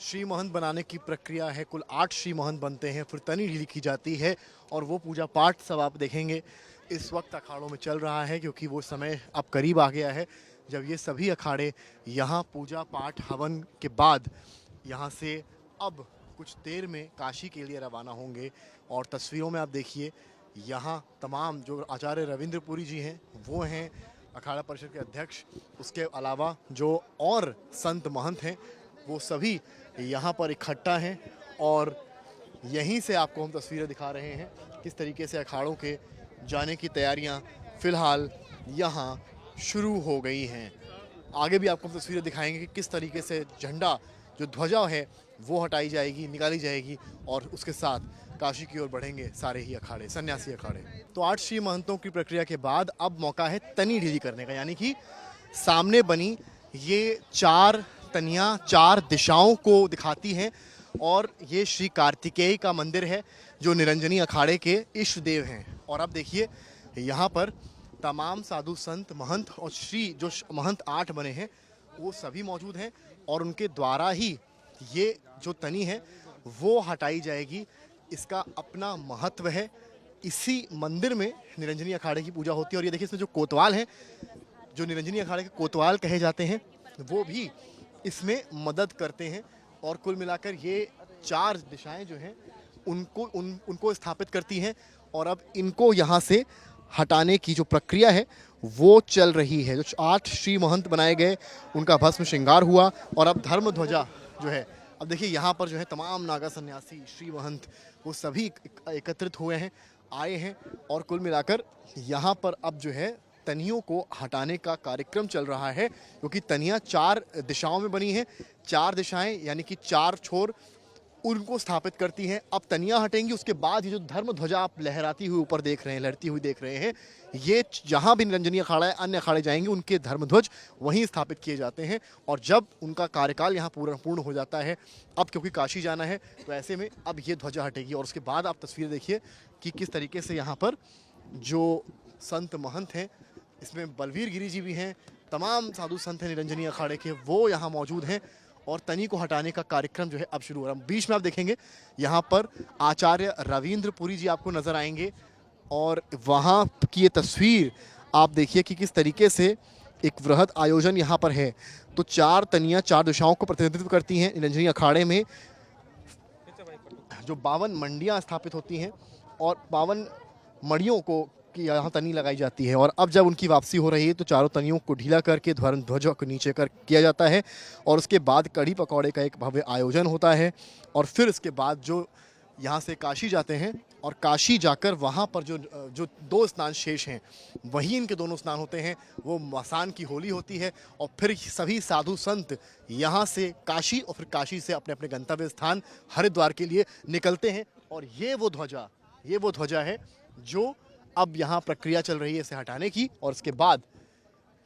श्री महंत बनाने की प्रक्रिया है। कुल 8 श्री महंत बनते हैं, फिर तनी ढीली की जाती है और वो पूजा पाठ सब आप देखेंगे इस वक्त अखाड़ों में चल रहा है, क्योंकि वो समय अब करीब आ गया है जब ये सभी अखाड़े यहाँ पूजा पाठ हवन के बाद यहाँ से अब कुछ देर में काशी के लिए रवाना होंगे। और तस्वीरों में आप देखिए यहाँ तमाम जो आचार्य रविंद्रपुरी जी हैं वो हैं अखाड़ा परिषद के अध्यक्ष, उसके अलावा जो और संत महंत हैं वो सभी यहाँ पर इकट्ठा हैं और यहीं से आपको हम तस्वीरें दिखा रहे हैं किस तरीके से अखाड़ों के जाने की तैयारियाँ फ़िलहाल यहाँ शुरू हो गई हैं। आगे भी आपको हम तस्वीरें दिखाएंगे कि किस तरीके से झंडा जो ध्वजा है वो हटाई जाएगी, निकाली जाएगी और उसके साथ काशी की ओर बढ़ेंगे सारे ही अखाड़े, सन्यासी अखाड़े। तो 8 श्री महंतों की प्रक्रिया के बाद अब मौका है तनी ढीली करने का, यानी कि सामने बनी ये 4 तनियाँ 4 दिशाओं को दिखाती हैं और ये श्री कार्तिकेय का मंदिर है जो निरंजनी अखाड़े के इष्ट देव हैं। और अब देखिए यहाँ पर तमाम साधु संत महंत और श्री जो महंत 8 बने हैं वो सभी मौजूद हैं और उनके द्वारा ही ये जो तनी है वो हटाई जाएगी। इसका अपना महत्व है। इसी मंदिर में निरंजनी अखाड़े की पूजा होती है और ये देखिए इसमें जो कोतवाल हैं, जो निरंजनी अखाड़े के कोतवाल कहे जाते हैं, वो भी इसमें मदद करते हैं। और कुल मिलाकर ये 4 दिशाएं जो हैं उनको स्थापित करती हैं और अब इनको यहाँ से हटाने की जो प्रक्रिया है वो चल रही है। जो 8 श्री महंत बनाए गए उनका भस्म श्रृंगार हुआ और अब धर्म ध्वजा जो है, अब देखिए यहाँ पर जो है तमाम नागा सन्यासी श्री महंत वो सभी एकत्रित हुए हैं, आए हैं और कुल मिलाकर यहाँ पर अब जो है तनियों को हटाने का कार्यक्रम चल रहा है, क्योंकि तनियाँ 4 दिशाओं में बनी हैं। 4 दिशाएं यानी कि 4 छोर उनको स्थापित करती हैं। अब तनियाँ हटेंगी, उसके बाद ये जो धर्म ध्वजा आप लहराती हुई ऊपर देख रहे हैं, लहरती हुई देख रहे हैं, ये जहाँ भी निरंजनी अखाड़ा है अन्य अखाड़े जाएंगे उनके धर्म ध्वज वहीं स्थापित किए जाते हैं। और जब उनका कार्यकाल यहाँ पूर्ण हो जाता है, अब क्योंकि काशी जाना है तो ऐसे में अब ये ध्वजा हटेगी और उसके बाद आप तस्वीर देखिए कि किस तरीके से यहाँ पर जो संत महंत हैं, इसमें बलवीर गिरी जी भी हैं, तमाम साधु संत हैं निरंजनी अखाड़े के, वो यहाँ मौजूद हैं और तनी को हटाने का कार्यक्रम जो है अब शुरू हो रहा है। बीच में आप देखेंगे यहाँ पर आचार्य रविंद्रपुरी जी आपको नजर आएंगे और वहाँ की ये तस्वीर आप देखिए कि किस तरीके से एक वृहद आयोजन यहाँ पर है। तो 4 तनियाँ 4 दिशाओं को प्रतिनिधित्व करती हैं। निरंजनी अखाड़े में जो 52 मंडियाँ स्थापित होती हैं और 52 मड़ियों को कि यहाँ तनी लगाई जाती है और अब जब उनकी वापसी हो रही है तो चारों तनियों को ढीला करके धर्म ध्वजा को नीचे कर किया जाता है और उसके बाद कड़ी पकौड़े का एक भव्य आयोजन होता है। और फिर इसके बाद जो यहाँ से काशी जाते हैं और काशी जाकर वहाँ पर जो 2 स्नान शेष हैं वही इनके दोनों स्नान होते हैं, वो मसान की होली होती है और फिर सभी साधु संत यहाँ से काशी और फिर काशी से अपने अपने गंतव्य स्थान हरिद्वार के लिए निकलते हैं। और ये वो ध्वजा है जो अब यहाँ प्रक्रिया चल रही है इसे हटाने की और उसके बाद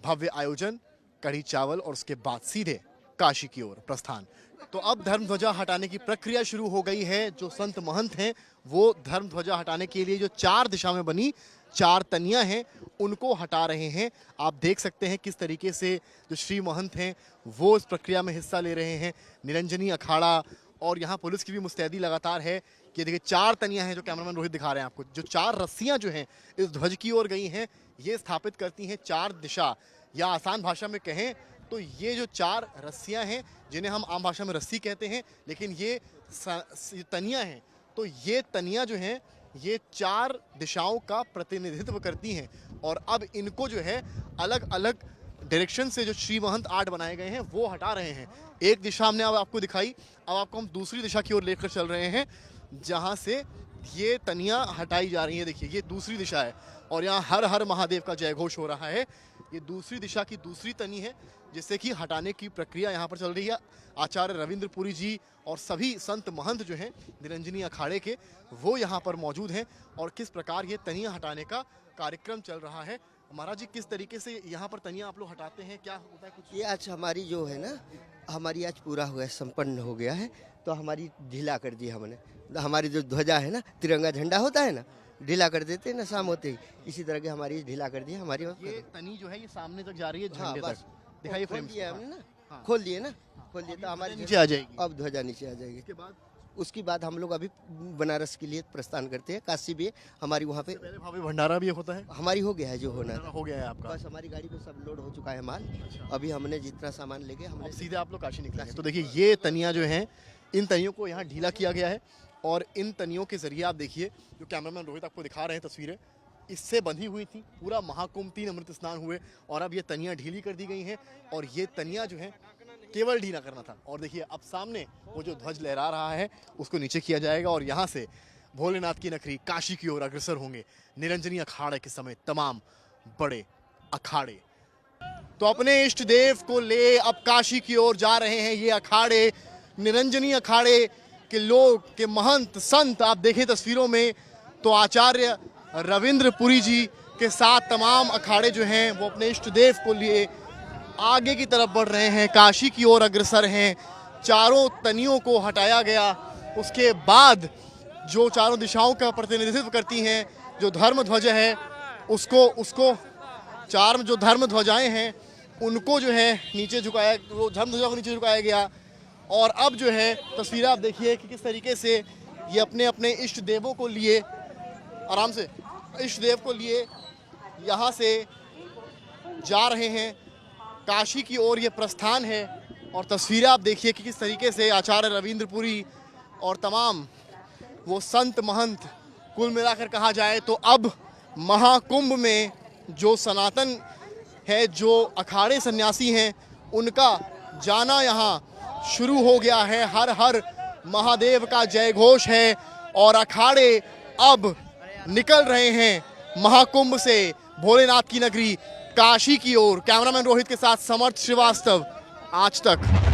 भव्य आयोजन, कढ़ी चावल और उसके बाद सीधे काशी की ओर प्रस्थान। तो अब धर्म ध्वजा हटाने की प्रक्रिया शुरू हो गई है। जो संत महंत हैं वो धर्म ध्वजा हटाने के लिए जो 4 दिशा में बनी 4 तनियाँ हैं उनको हटा रहे हैं। आप देख सकते हैं किस तरीके से जो श्री महंत हैं वो इस प्रक्रिया में हिस्सा ले रहे हैं। निरंजनी अखाड़ा और यहाँ पुलिस की भी मुस्तैदी लगातार है कि देखिए 4 तनियाँ हैं जो कैमरामैन रोहित दिखा रहे हैं आपको, जो 4 रस्सियाँ जो हैं इस ध्वज की ओर गई हैं, ये स्थापित करती हैं 4 दिशा, या आसान भाषा में कहें तो ये जो 4 रस्सियाँ हैं जिन्हें हम आम भाषा में रस्सी कहते हैं, लेकिन ये तनियाँ हैं, तो ये तनियाँ जो हैं ये 4 दिशाओं का प्रतिनिधित्व करती हैं। और अब इनको जो है अलग अलग डायरेक्शन से जो श्री महंत 8 बनाए गए हैं वो हटा रहे हैं। एक दिशा हमने अब आपको दिखाई, अब आपको हम दूसरी दिशा की ओर लेकर चल रहे हैं जहां से ये तनियाँ हटाई जा रही हैं। देखिए ये दूसरी दिशा है और यहाँ हर हर महादेव का जय घोष हो रहा है। ये दूसरी दिशा की दूसरी तनी है जिससे कि हटाने की प्रक्रिया यहाँ पर चल रही है। आचार्य रविंद्रपुरी जी और सभी संत महंत जो हैं निरंजनी अखाड़े के वो यहाँ पर मौजूद हैं और किस प्रकार ये तनियाँ हटाने का कार्यक्रम चल रहा है। महाराज जी किस तरीके से यहाँ पर तनियाँ आप लोग हटाते हैं, क्या होता है कुछ? ये आज हमारी जो है ना, हमारी आज पूरा हुआ है, संपन्न हो गया है, तो हमारी ढीला कर दी हमने। हमारी जो ध्वजा है ना, तिरंगा झंडा होता है ना, ढीला कर देते हैं ना शाम होते ही, इसी तरह की हमारी ढीला कर दी हमारी। ये तनी जो है ये सामने तक जा रही है, झंडे हाँ, तक दिखाइए फ्रेम दिया हमने ना, खोल दिए ना, खोल दिए तो हमारी नीचे आ जाएगी। अब ध्वजा नीचे आ जाएगी। उसके बाद उसके बाद हम लोग अभी बनारस के लिए प्रस्थान करते हैं, काशी भी हमारी वहाँ पे पहले भाभी भंडारा भी होता है, हमारी हो गया है जो होना था। हो गया है आपका। बस हमारी गाड़ी पे सब लोड हो चुका है माल। अभी हमने जितना सामान लेके हमने अब सीधे आप लोग काशी निकलेंगे। तो देखिए ये तनियाँ जो हैं, इन तनियों को यहाँ ढीला किया गया है और इन तनियों के जरिए आप देखिए, जो कैमरामैन रोहित आपको दिखा रहे हैं तस्वीरें, इससे बंधी हुई थी। पूरा महाकुंभ 3 अमृत स्नान हुए और अब ये तनियाँ ढीली कर दी गई हैं और ये तनियाँ जो हैं केवल ढीला करना था। और देखिए अब सामने वो जो ध्वज लहरा रहा है उसको नीचे किया जाएगा और यहाँ से भोलेनाथ की नगरी काशी की ओर अग्रसर होंगे निरंजनी अखाड़े के समय तमाम बड़े अखाड़े। तो अपने इष्ट देव को ले अब काशी की ओर जा रहे हैं ये अखाड़े, निरंजनी अखाड़े के लोग, के महंत संत। आप देखें तस्वीरों में तो आचार्य रविंद्रपुरी जी के साथ तमाम अखाड़े जो हैं वो अपने इष्ट देव को लिए आगे की तरफ बढ़ रहे हैं, काशी की ओर अग्रसर हैं। चारों तनियों को हटाया गया, उसके बाद जो चारों दिशाओं का प्रतिनिधित्व करती हैं जो धर्म ध्वज है उसको चार जो धर्म ध्वजाएं हैं उनको जो है नीचे झुकाया, वो धर्म ध्वजा को नीचे झुकाया गया। और अब जो है तस्वीर आप देखिए कि किस तरीके से ये अपने अपने इष्ट देवों को लिए, आराम से इष्ट देव को लिए यहाँ से जा रहे हैं, काशी की ओर ये प्रस्थान है। और तस्वीरें आप देखिए कि किस तरीके से आचार्य रविंद्रपुरी और तमाम वो संत महंत, कुल मिलाकर कहा जाए तो अब महाकुंभ में जो सनातन है, जो अखाड़े सन्यासी हैं, उनका जाना यहाँ शुरू हो गया है। हर हर महादेव का जय घोष है और अखाड़े अब निकल रहे हैं महाकुंभ से भोलेनाथ की नगरी काशी की ओर। कैमरामैन रोहित के साथ समर्थ श्रीवास्तव, आज तक।